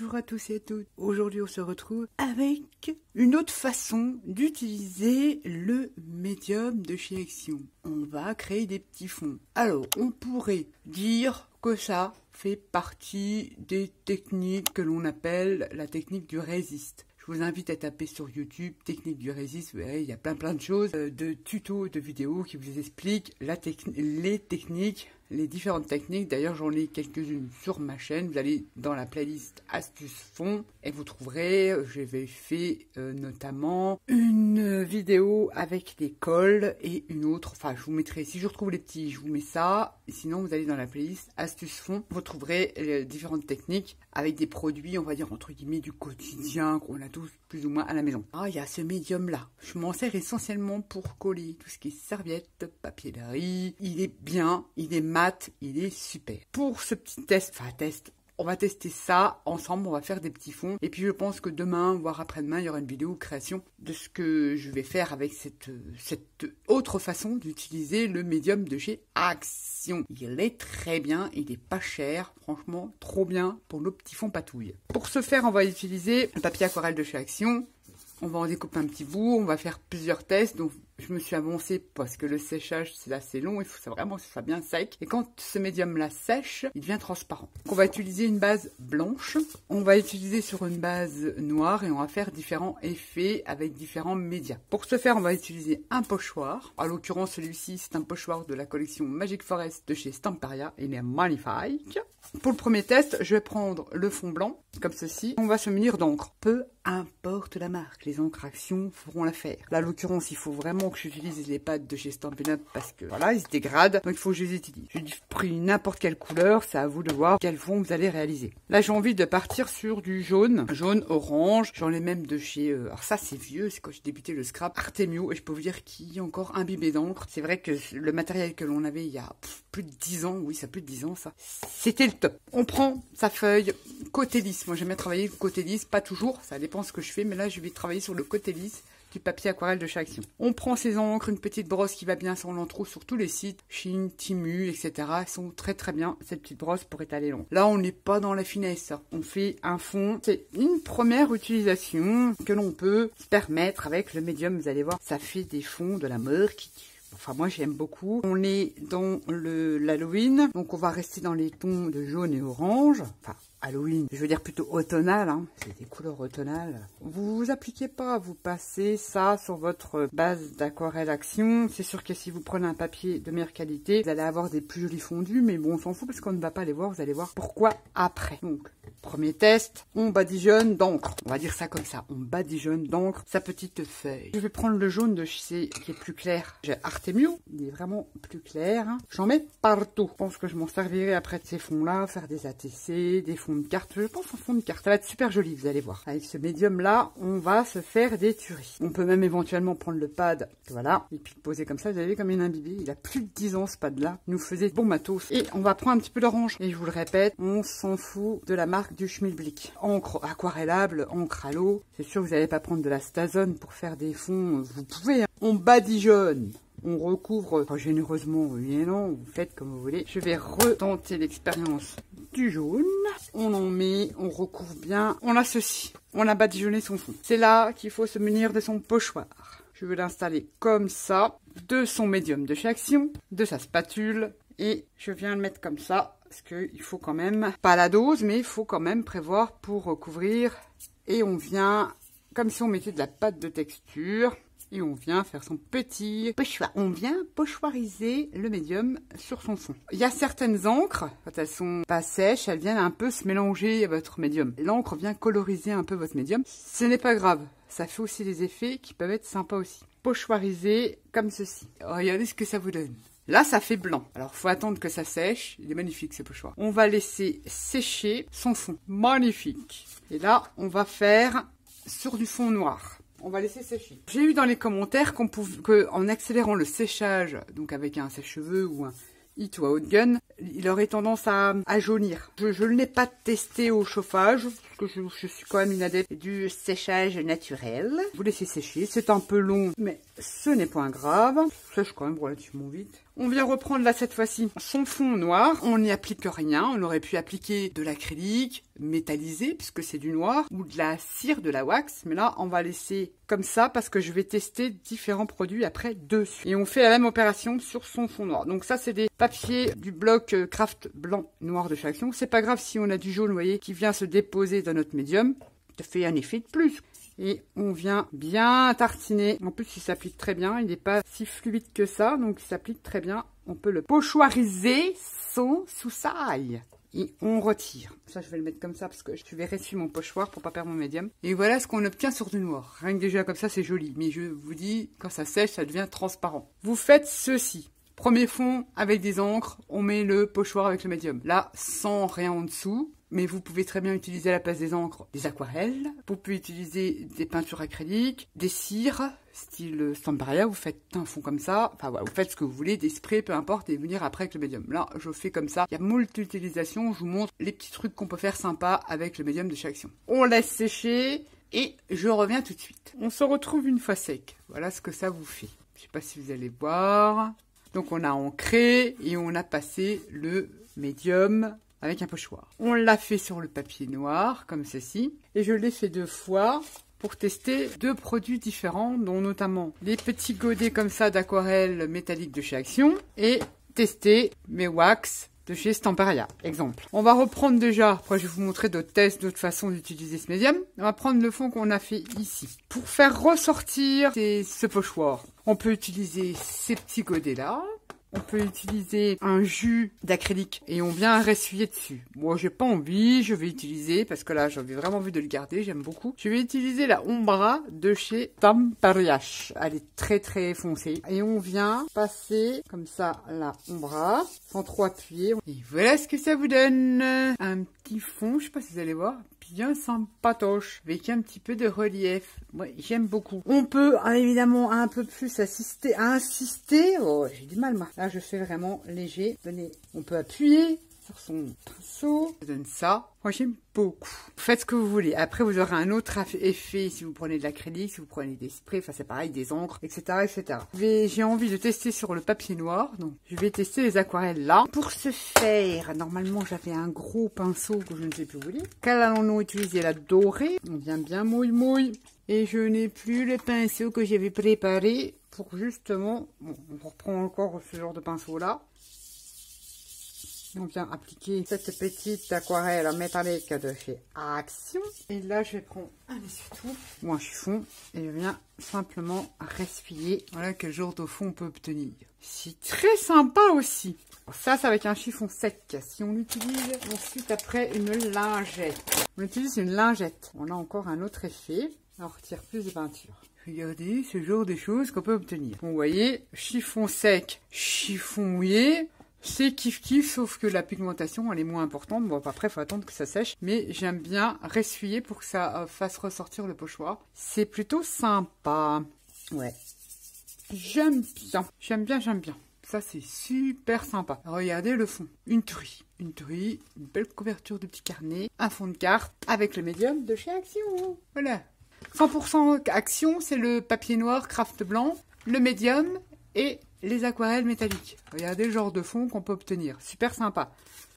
Bonjour à tous et à toutes. Aujourd'hui, on se retrouve avec une autre façon d'utiliser le médium de chez Action. On va créer des petits fonds. Alors, on pourrait dire que ça fait partie des techniques que l'on appelle la technique du résiste. Je vous invite à taper sur YouTube technique du résiste. Vous verrez, il y a plein de choses, de tutos, de vidéos qui vous expliquent les techniques. Les différentes techniques, d'ailleurs j'en ai quelques-unes sur ma chaîne, vous allez dans la playlist astuces fonds et vous trouverez, j'avais fait notamment une vidéo avec des cols et une autre, enfin je vous mettrai, si je retrouve les petits, je vous mets ça, et sinon vous allez dans la playlist astuces fonds, vous trouverez les différentes techniques avec des produits, on va dire entre guillemets du quotidien, qu'on a tous plus ou moins à la maison. Ah, il y a ce médium là, je m'en sers essentiellement pour coller tout ce qui est serviettes, papier de riz, il est bien, il est mat, il est super. Pour ce petit test, on va tester ça ensemble, on va faire des petits fonds. Et puis je pense que demain, voire après-demain, il y aura une vidéo création de ce que je vais faire avec cette autre façon d'utiliser le médium de chez Action. Il est très bien, il est pas cher, franchement trop bien pour nos petits fonds patouilles. Pour ce faire, on va utiliser le papier aquarelle de chez Action. On va en découper un petit bout, on va faire plusieurs tests. Donc je me suis avancée parce que le séchage c'est assez long, il faut ça vraiment que ce soit bien sec. Et quand ce médium là sèche, il devient transparent. Donc on va utiliser une base blanche, on va utiliser sur une base noire et on va faire différents effets avec différents médias. Pour ce faire, on va utiliser un pochoir. En l'occurrence, celui-ci c'est un pochoir de la collection Magic Forest de chez Stamperia. Il est magnifique. Pour le premier test, je vais prendre le fond blanc, comme ceci. On va se munir d'encre. Peu importe la marque, les encres Action feront l'affaire. Là, en l'occurrence, il faut vraiment que j'utilise les pâtes de chez Stampin' Up parce que voilà, ils se dégradent. Donc, il faut que je les utilise. J'ai pris n'importe quelle couleur, c'est à vous de voir quel fond vous allez réaliser. Là, j'ai envie de partir sur du jaune, orange. J'en ai même de chez... alors ça, c'est vieux, c'est quand j'ai débuté le scrap Artemio. Et je peux vous dire qu'il est encore imbibé d'encre. C'est vrai que le matériel que l'on avait il y a plus de 10 ans, oui, ça a plus de 10 ans, ça. C'était le top. On prend sa feuille côté lisse. Moi, j'aime bien travailler côté lisse, pas toujours, ça dépend ce que je fais, mais là, je vais travailler sur le côté lisse du papier aquarelle de chez Action. On prend ses encres, une petite brosse qui va bien, ça on l'en trouve sur tous les sites, Chine, Timu, etc. Elles sont très bien, cette petite brosse pour étaler long. Là, on n'est pas dans la finesse, on fait un fond. C'est une première utilisation que l'on peut se permettre avec le médium, vous allez voir, ça fait des fonds de la marque. Enfin, moi, j'aime beaucoup. On est dans l'Halloween, donc on va rester dans les tons de jaune et orange. Enfin, Halloween, je veux dire plutôt automnal, hein. C'est des couleurs automnales. Vous vous appliquez pas, vous passez ça sur votre base d'aquarelle Action. C'est sûr que si vous prenez un papier de meilleure qualité, vous allez avoir des plus jolis fondus, mais bon, on s'en fout parce qu'on ne va pas les voir, vous allez voir pourquoi après. Donc, premier test, on badigeonne d'encre. On va dire ça comme ça, on badigeonne d'encre sa petite feuille. Je vais prendre le jaune de chez qui est plus clair. J'ai Artemio, il est vraiment plus clair. Hein. J'en mets partout. Je pense que je m'en servirai après de ces fonds-là, faire des ATC, des fonds de carte. Je pense en fond de carte. Ça va être super joli, vous allez voir. Avec ce médium-là, on va se faire des tueries. On peut même éventuellement prendre le pad, voilà, et puis le poser comme ça. Vous avez vu comme il est imbibé. Il a plus de 10 ans, ce pad-là. Il nous faisait bon matos. Et on va prendre un petit peu d'orange. Et je vous le répète, on s'en fout de la marque du Schmilblick. Encre aquarellable, encre à l'eau. C'est sûr que vous n'allez pas prendre de la Stazone pour faire des fonds. Vous pouvez, hein. On badigeonne. On recouvre généreusement, oui et non, vous faites comme vous voulez. Je vais retenter l'expérience du jaune. On en met, on recouvre bien. On a ceci, on a badigeonné son fond. C'est là qu'il faut se munir de son pochoir. Je vais l'installer comme ça, de son médium de chez Action, de sa spatule. Et je viens le mettre comme ça, parce qu'il faut quand même, pas la dose, mais il faut quand même prévoir pour recouvrir. Et on vient, comme si on mettait de la pâte de texture. Et on vient faire son petit pochoir. On vient pochoiriser le médium sur son fond. Il y a certaines encres, quand elles sont pas sèches, elles viennent un peu se mélanger à votre médium. L'encre vient coloriser un peu votre médium. Ce n'est pas grave. Ça fait aussi des effets qui peuvent être sympas aussi. Pochoiriser comme ceci. Regardez ce que ça vous donne. Là, ça fait blanc. Alors, faut attendre que ça sèche. Il est magnifique, ce pochoir. On va laisser sécher son fond. Magnifique. Et là, on va faire sur du fond noir. On va laisser sécher. J'ai eu dans les commentaires qu'en accélérant le séchage, donc avec un sèche-cheveux ou un Heat ou un Hot Gun, il aurait tendance à jaunir. Je ne l'ai pas testé au chauffage, parce que je suis quand même une adepte du séchage naturel. Vous laissez sécher, c'est un peu long, mais ce n'est point grave. Ça sèche quand même relativement vite. On vient reprendre là cette fois-ci son fond noir. On n'y applique rien. On aurait pu appliquer de l'acrylique métallisé puisque c'est du noir ou de la cire, de la wax. Mais là, on va laisser comme ça parce que je vais tester différents produits après dessus. Et on fait la même opération sur son fond noir. Donc ça, c'est des papiers du bloc Craft blanc noir de chez Action. C'est pas grave si on a du jaune, vous voyez, qui vient se déposer dans notre médium. Ça fait un effet de plus. Et on vient bien tartiner. En plus, il s'applique très bien. Il n'est pas si fluide que ça, donc il s'applique très bien. On peut le pochoiriser sans sousaille. Et on retire. Ça, je vais le mettre comme ça parce que je vais ressuyer mon pochoir pour pas perdre mon médium. Et voilà ce qu'on obtient sur du noir. Rien que déjà comme ça, c'est joli. Mais je vous dis, quand ça sèche, ça devient transparent. Vous faites ceci. Premier fond avec des encres, on met le pochoir avec le médium. Là, sans rien en dessous. Mais vous pouvez très bien utiliser à la place des encres des aquarelles. Vous pouvez utiliser des peintures acryliques, des cires, style Stamperia. Vous faites un fond comme ça. Enfin voilà, vous faites ce que vous voulez, des sprays, peu importe, et venir après avec le médium. Là, je fais comme ça. Il y a moult utilisations. Je vous montre les petits trucs qu'on peut faire sympa avec le médium de chez Action. On laisse sécher et je reviens tout de suite. On se retrouve une fois sec. Voilà ce que ça vous fait. Je sais pas si vous allez voir. Donc on a ancré et on a passé le médium avec un pochoir. On l'a fait sur le papier noir, comme ceci. Et je l'ai fait 2 fois pour tester 2 produits différents, dont notamment les petits godets comme ça d'aquarelle métallique de chez Action. Et tester mes wax de chez Stamperia. Exemple. On va reprendre déjà, après je vais vous montrer d'autres tests, d'autres façons d'utiliser ce médium. On va prendre le fond qu'on a fait ici. Pour faire ressortir ce pochoir, on peut utiliser ces petits godets-là. On peut utiliser un jus d'acrylique et on vient ressuyer dessus. Moi, j'ai pas envie, je vais utiliser, parce que là, j'avais vraiment envie de le garder, j'aime beaucoup. Je vais utiliser la Ombra de chez Stamperia. Elle est très très foncée. Et on vient passer comme ça la Ombra, sans trop appuyer. Et voilà ce que ça vous donne. Un petit fond, je sais pas si vous allez voir, bien sympatoche, avec un petit peu de relief. Ouais, j'aime beaucoup. On peut évidemment un peu plus insister. Oh, j'ai du mal moi. Là, je fais vraiment léger. Venez, on peut appuyer sur son pinceau. Ça donne ça. Moi, j'aime beaucoup. Faites ce que vous voulez. Après, vous aurez un autre effet si vous prenez de l'acrylique, si vous prenez des sprays, enfin c'est pareil, des encres, etc., etc. J'ai envie de tester sur le papier noir, donc je vais tester les aquarelles là. Pour ce faire, normalement, j'avais un gros pinceau que je ne sais plus où il est. Quelle allons-nous utiliser? La dorée. On vient bien mouille. Et je n'ai plus le pinceau que j'avais préparé pour justement... Bon, on reprend encore ce genre de pinceau là. On vient appliquer cette petite aquarelle métallique de chez Action. Et là, je vais prendre un essuie-tout ou un chiffon et je viens simplement ressuyer. Voilà quel genre de fond on peut obtenir. C'est très sympa aussi. Ça, c'est avec un chiffon sec. Si on utilise ensuite après une lingette. On utilise une lingette. On a encore un autre effet. On retire plus de peinture. Regardez ce genre de choses qu'on peut obtenir. Bon, vous voyez, chiffon sec, chiffon mouillé. C'est kiff-kiff, sauf que la pigmentation, elle est moins importante. Bon, après, il faut attendre que ça sèche. Mais j'aime bien ressuyer pour que ça fasse ressortir le pochoir. C'est plutôt sympa. Ouais. J'aime bien. J'aime bien. Ça, c'est super sympa. Regardez le fond. Une tuerie, une belle couverture de petits carnets, un fond de carte avec le médium de chez Action. Voilà. 100% Action, c'est le papier noir Craft blanc, le médium et les aquarelles métalliques. Regardez le genre de fond qu'on peut obtenir. Super sympa.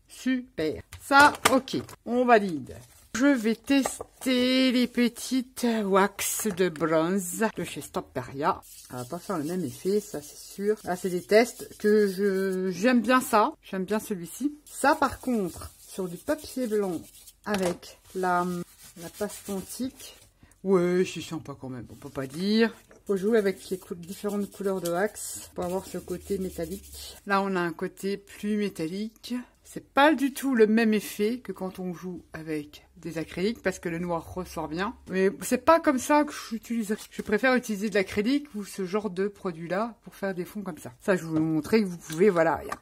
Super. Ça, ok. On valide. Je vais tester les petites wax de bronze de chez Stamperia. Ça va pas faire le même effet, ça c'est sûr. Là, c'est des tests que j'aime bien ça. J'aime bien celui-ci. Ça, par contre, sur du papier blanc avec la pâte antique. Ouais, c'est sympa quand même, on peut pas dire. Faut jouer avec les différentes couleurs de wax pour avoir ce côté métallique. Là, on a un côté plus métallique. C'est pas du tout le même effet que quand on joue avec des acryliques parce que le noir ressort bien. Mais c'est pas comme ça que j'utilise. Je préfère utiliser de l'acrylique ou ce genre de produit-là pour faire des fonds comme ça. Ça, je vais vous montrer que vous pouvez, voilà, il y a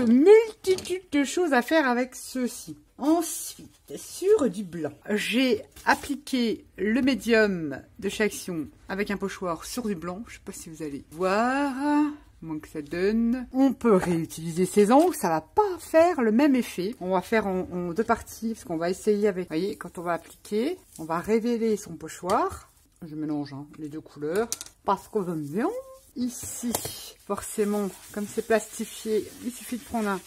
multitude de choses à faire avec ceci. Ensuite, sur du blanc, j'ai appliqué le médium de chez Action avec un pochoir sur du blanc. Je sais pas si vous allez voir. moins que ça donne. On peut réutiliser ses ongles, ça va pas faire le même effet. On va faire en deux parties, parce qu'on va essayer avec... Vous voyez, quand on va appliquer, on va révéler son pochoir. Je mélange les deux couleurs, parce qu'on aime bien. Ici, forcément, comme c'est plastifié, il suffit de prendre un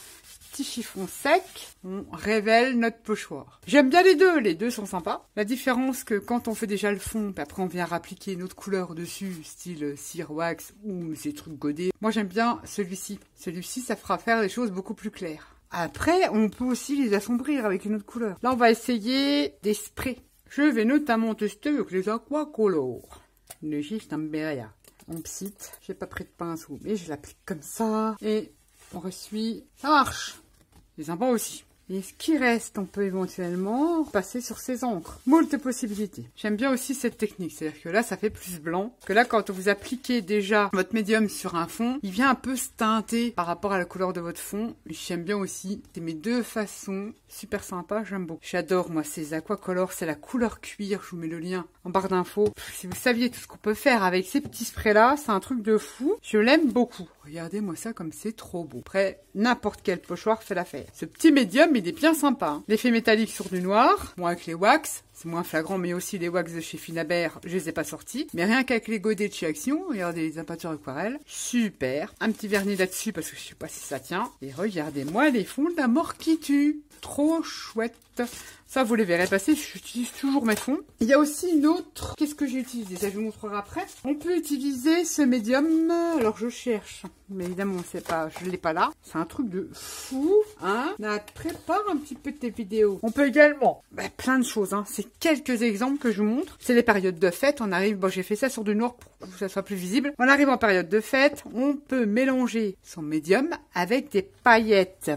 petit chiffon sec, on révèle notre pochoir. J'aime bien les deux sont sympas. La différence que quand on fait déjà le fond, puis après on vient appliquer une autre couleur dessus, style cire wax ou ces trucs godés. Moi j'aime bien celui-ci. Celui-ci, ça fera faire les choses beaucoup plus claires. Après, on peut aussi les assombrir avec une autre couleur. Là, on va essayer des sprays. Je vais notamment tester avec les aquacolors. Le giste Amberia. En psite, j'ai pas pris de pinceau, mais je l'applique comme ça et on ressuie. Ça marche. C'est sympa aussi. Et ce qui reste, on peut éventuellement passer sur ses encres. Moult possibilités. J'aime bien aussi cette technique. C'est-à-dire que là, ça fait plus blanc. Que là, quand vous appliquez déjà votre médium sur un fond, il vient un peu se teinter par rapport à la couleur de votre fond. J'aime bien aussi. C'est mes deux façons. Super sympa, j'aime beaucoup. J'adore, moi, ces aquacolors. C'est la couleur cuir. Je vous mets le lien en barre d'infos. Si vous saviez tout ce qu'on peut faire avec ces petits sprays-là, c'est un truc de fou. Je l'aime beaucoup. Regardez-moi ça comme c'est trop beau. Après, n'importe quel pochoir fait l'affaire. Ce petit médium, il est bien sympa. Hein. L'effet métallique sur du noir, moi avec les wax, c'est moins flagrant, mais aussi les wax de chez Finabert, je les ai pas sortis. Mais rien qu'avec les godets de chez Action, regardez les peintures aquarelles, super. Un petit vernis là-dessus parce que je sais pas si ça tient. Et regardez-moi les fonds de la mort qui tue. Trop chouette. Ça, vous les verrez passer, j'utilise toujours mes fonds. Il y a aussi une autre, qu'est-ce que j'ai utilisé? Ça, je vous montrerai après. On peut utiliser ce médium, alors je cherche, mais évidemment, c'est pas, je l'ai pas là. C'est un truc de fou, hein. Là, prépare un petit peu tes vidéos. On peut également, plein de choses, hein. C'est quelques exemples que je vous montre. C'est les périodes de fête, on arrive, bon, j'ai fait ça sur du noir pour que ça soit plus visible. On arrive en période de fête, on peut mélanger son médium avec des paillettes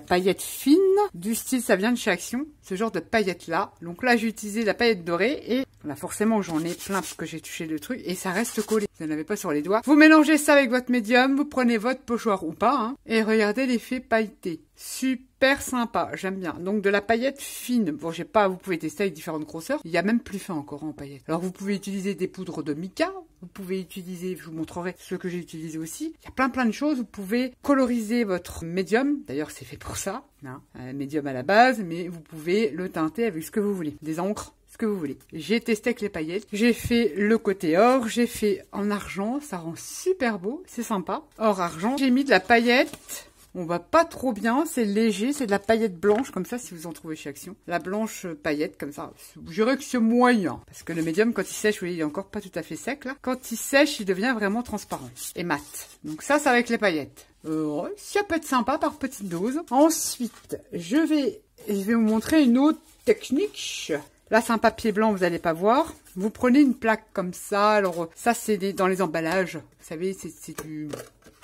fines, du style, ça vient de chez Action, ce genre de paillettes là. Donc là, j'ai utilisé la paillette dorée et là, forcément, j'en ai plein parce que j'ai touché le truc et ça reste collé. Vous n'en avez pas sur les doigts. Vous mélangez ça avec votre médium, vous prenez votre pochoir ou pas, hein, et regardez l'effet pailleté. Super sympa, j'aime bien. Donc de la paillette fine. Bon, j'ai pas, vous pouvez tester avec différentes grosseurs. Il y a même plus fin encore en paillettes. Alors vous pouvez utiliser des poudres de mica. Vous pouvez utiliser, je vous montrerai ce que j'ai utilisé aussi. Il y a plein de choses. Vous pouvez coloriser votre médium. D'ailleurs, c'est fait pour ça. Hein, un médium à la base, mais vous pouvez le teinter avec ce que vous voulez. Des encres, ce que vous voulez. J'ai testé avec les paillettes. J'ai fait le côté or. J'ai fait en argent. Ça rend super beau. C'est sympa. Or, argent. J'ai mis de la paillette. On va pas trop bien, c'est léger, c'est de la paillette blanche, comme ça, si vous en trouvez chez Action. La blanche paillette, comme ça, je dirais que c'est moyen. Parce que le médium, quand il sèche, vous voyez, il est encore pas tout à fait sec, là. Quand il sèche, il devient vraiment transparent et mat. Donc ça, c'est avec les paillettes. Ça peut être sympa par petite dose. Ensuite, je vais vous montrer une autre technique. Là, c'est un papier blanc, vous n'allez pas voir. Vous prenez une plaque comme ça. Alors, ça, c'est dans les emballages. Vous savez, c'est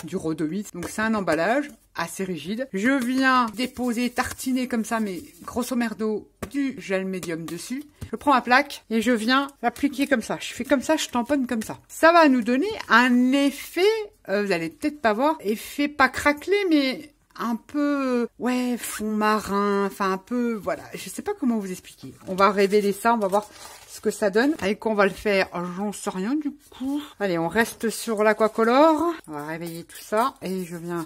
du rhodoïde. Donc, c'est un emballage assez rigide. Je viens déposer, tartiner comme ça, mais grosso merdo, du gel médium dessus. Je prends ma plaque et je viens l'appliquer comme ça. Je fais comme ça, je tamponne comme ça. Ça va nous donner un effet, vous allez peut-être pas voir, effet pas craquelé, mais un peu, ouais, fond marin, enfin un peu, voilà, je sais pas comment vous expliquer. On va révéler ça, on va voir ce que ça donne. Avec quoi on va le faire, j'en sais rien du coup. Allez, on reste sur l'aquacolor. On va réveiller tout ça et je viens.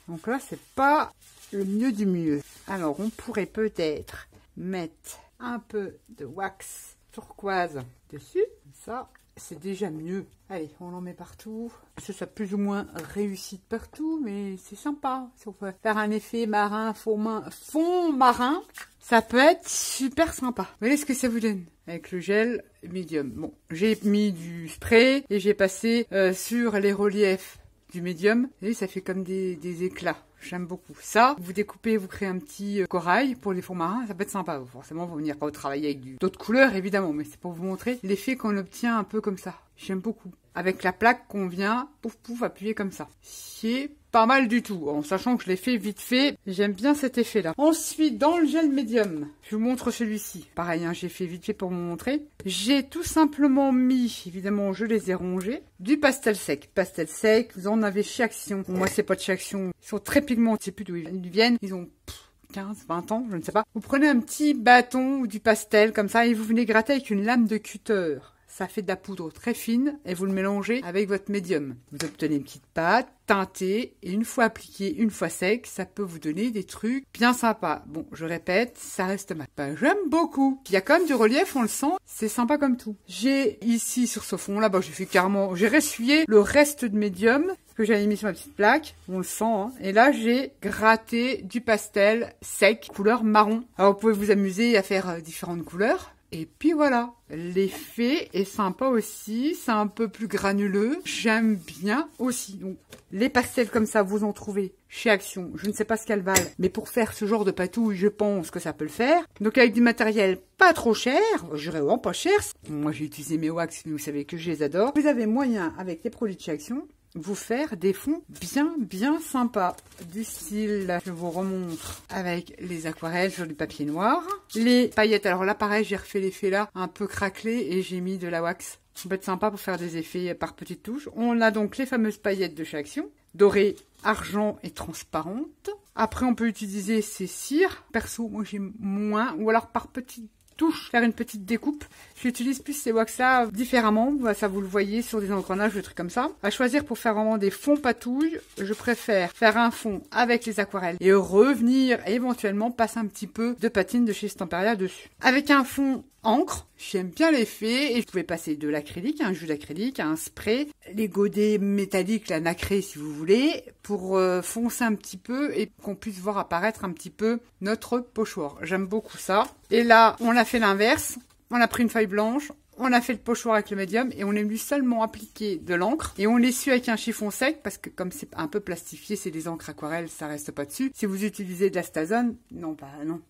Donc là, c'est pas le mieux du mieux. Alors, on pourrait peut-être mettre un peu de wax turquoise dessus. Ça, c'est déjà mieux. Allez, on en met partout. Ça plus ou moins réussi de partout, mais c'est sympa. Si on peut faire un effet marin, fond marin, ça peut être super sympa. Vous voyez ce que ça vous donne avec le gel médium. Bon, j'ai mis du spray et j'ai passé sur les reliefs du médium. Et ça fait comme des éclats. J'aime beaucoup. Ça, vous découpez, vous créez un petit corail pour les fonds marins, ça peut être sympa. Forcément, vous venir pas travailler avec d'autres couleurs, évidemment, mais c'est pour vous montrer l'effet qu'on obtient un peu comme ça. J'aime beaucoup. Avec la plaque qu'on vient, pouf pouf, appuyer comme ça. C'est pas mal du tout, en sachant que je l'ai fait vite fait. J'aime bien cet effet-là. Ensuite, dans le gel médium, je vous montre celui-ci. Pareil, hein, j'ai fait vite fait pour vous montrer. J'ai tout simplement mis, évidemment, je les ai rongés, du pastel sec. Pastel sec, vous en avez chez Action. Bon, moi, c'est pas de chez Action. Ils sont très pigmentés, je sais plus d'où ils viennent. Ils ont 15, 20 ans, je ne sais pas. Vous prenez un petit bâton ou du pastel comme ça et vous venez gratter avec une lame de cutter. ça fait de la poudre très fine et vous le mélangez avec votre médium. Vous obtenez une petite pâte teintée et une fois appliquée, une fois sec, ça peut vous donner des trucs bien sympas. Bon, je répète, ça reste mat. Bah, j'aime beaucoup. Il y a quand même du relief, on le sent, c'est sympa comme tout. J'ai ici sur ce fond là, bah, j'ai ressuyé le reste de médium que j'avais mis sur ma petite plaque, on le sent, hein. Et là j'ai gratté du pastel sec, couleur marron. Alors vous pouvez vous amuser à faire différentes couleurs. Et puis voilà, l'effet est sympa aussi, c'est un peu plus granuleux, j'aime bien aussi. Donc les pastels comme ça, vous en trouvez chez Action, je ne sais pas ce qu'elles valent, mais pour faire ce genre de patouille, je pense que ça peut le faire. Donc avec du matériel pas trop cher, je dirais vraiment pas cher. Moi j'ai utilisé mes wax, mais vous savez que je les adore. Vous avez moyen avec les produits de chez Action vous faire des fonds bien sympas. Du style, je vous remontre avec les aquarelles sur du papier noir. Les paillettes, alors là pareil, j'ai refait l'effet là, un peu craquelé et j'ai mis de la wax. Ça peut être sympa pour faire des effets par petites touches. On a donc les fameuses paillettes de chez Action, dorées, argent et transparentes. Après, on peut utiliser ces cires. Perso, moi j'aime moins, ou alors par petites touche, faire une petite découpe. J'utilise plus ces wax là différemment, ça vous le voyez sur des engrenages, des trucs comme ça. À choisir pour faire vraiment des fonds patouilles, je préfère faire un fond avec les aquarelles et revenir et éventuellement passer un petit peu de patine de chez Stamperia dessus. Avec un fond encre, j'aime bien l'effet et je pouvais passer de l'acrylique, un jus d'acrylique, un spray, les godets métalliques, la nacrée si vous voulez, pour foncer un petit peu et qu'on puisse voir apparaître un petit peu notre pochoir. J'aime beaucoup ça. Et là, on a fait l'inverse. On a pris une feuille blanche, on a fait le pochoir avec le médium et on est venu seulement appliquer de l'encre et on l'essuie avec un chiffon sec parce que comme c'est un peu plastifié, c'est des encres aquarelles, ça reste pas dessus. Si vous utilisez de la Stazone, non,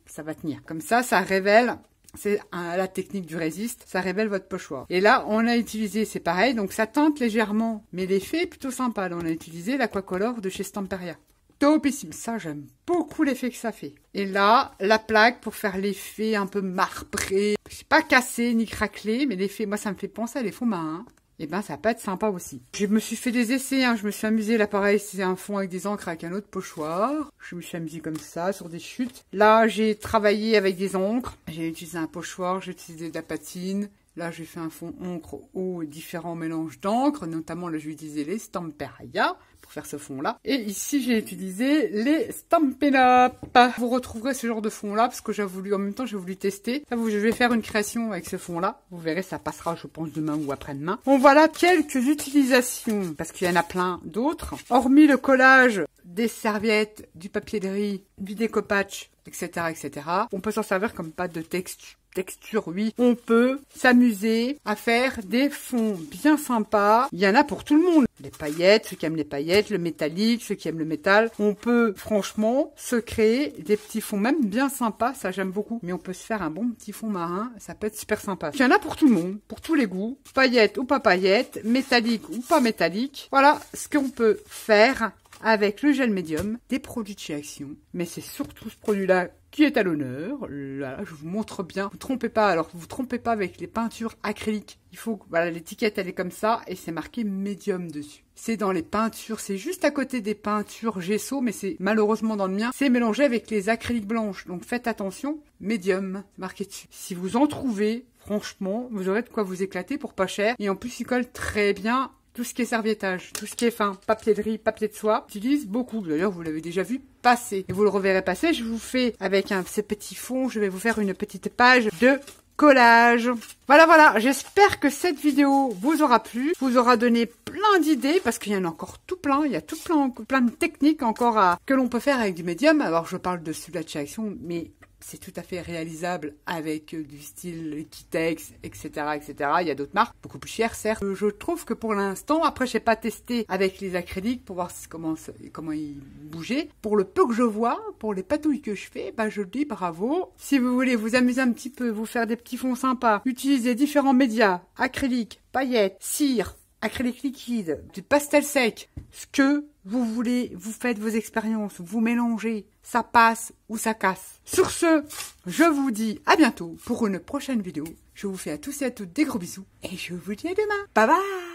ça va tenir. Comme ça révèle. C'est la technique du résiste, ça révèle votre pochoir. Et là, on a utilisé, c'est pareil, donc ça teinte légèrement, mais l'effet est plutôt sympa. Là, on a utilisé l'Aquacolor de chez Stamperia. Topissime, ça j'aime beaucoup l'effet que ça fait. Et là, la plaque pour faire l'effet un peu marbré. C'est pas cassé ni craquelé, mais l'effet, moi ça me fait penser à les fonds marins. Et ben ça peut être sympa aussi. Je me suis fait des essais, hein. Je me suis amusée. Là pareil, c'est un fond avec des encres avec un autre pochoir. Je me suis amusée comme ça, sur des chutes. Là, j'ai travaillé avec des encres. J'ai utilisé un pochoir, j'ai utilisé de la patine. Là, j'ai fait un fond encre aux différents mélanges d'encre. Notamment, là, j'ai utilisé les Stamperia pour faire ce fond-là. Et ici, j'ai utilisé les Stampin' Up. Vous retrouverez ce genre de fond-là parce que en même temps, j'ai voulu tester. Là, je vais faire une création avec ce fond-là. Vous verrez, ça passera, je pense, demain ou après-demain. Bon, voilà quelques utilisations parce qu'il y en a plein d'autres. Hormis le collage des serviettes, du papier de riz, du découpage, etc., etc. On peut s'en servir comme pâte de texture, oui. On peut s'amuser à faire des fonds bien sympas. Il y en a pour tout le monde. Les paillettes, ceux qui aiment les paillettes, le métallique, ceux qui aiment le métal. On peut franchement se créer des petits fonds même bien sympas. Ça, j'aime beaucoup. Mais on peut se faire un bon petit fond marin. Ça peut être super sympa. Il y en a pour tout le monde, pour tous les goûts. Paillettes ou pas paillettes, métallique ou pas métallique. Voilà ce qu'on peut faire avec le gel médium des produits de chez Action. Mais c'est surtout ce produit-là qui est à l'honneur. Là, je vous montre bien. Vous trompez pas. Alors, vous trompez pas avec les peintures acryliques. Il faut, voilà, l'étiquette, elle est comme ça et c'est marqué médium dessus. C'est dans les peintures, c'est juste à côté des peintures gesso, mais c'est malheureusement dans le mien, c'est mélangé avec les acryliques blanches. Donc, faites attention, médium, marqué dessus. Si vous en trouvez, franchement, vous aurez de quoi vous éclater pour pas cher. Et en plus, il colle très bien. Tout ce qui est serviettage, tout ce qui est fin, papier de riz, papier de soie, j'utilise beaucoup. D'ailleurs, vous l'avez déjà vu passer. Et vous le reverrez passer. Je vous fais, avec ces petits fonds, je vais vous faire une petite page de collage. Voilà. J'espère que cette vidéo vous aura plu, vous aura donné plein d'idées, parce qu'il y en a encore tout plein. Il y a tout plein de techniques encore que l'on peut faire avec du médium. Alors, je parle de celui-là de chez Action, mais c'est tout à fait réalisable avec du style Kitex, etc., etc. Il y a d'autres marques, beaucoup plus chères, certes. Je trouve que pour l'instant, après, j'ai pas testé avec les acryliques pour voir comment ils bougeaient. Pour le peu que je vois, pour les patouilles que je fais, bah, je dis bravo. Si vous voulez vous amuser un petit peu, vous faire des petits fonds sympas, utiliser différents médias, acrylique, paillettes, cire, acrylique liquide, du pastel sec, ce que vous voulez, vous faites vos expériences, vous mélangez, ça passe ou ça casse. Sur ce, je vous dis à bientôt pour une prochaine vidéo. Je vous fais à tous et à toutes des gros bisous et je vous dis à demain. Bye bye!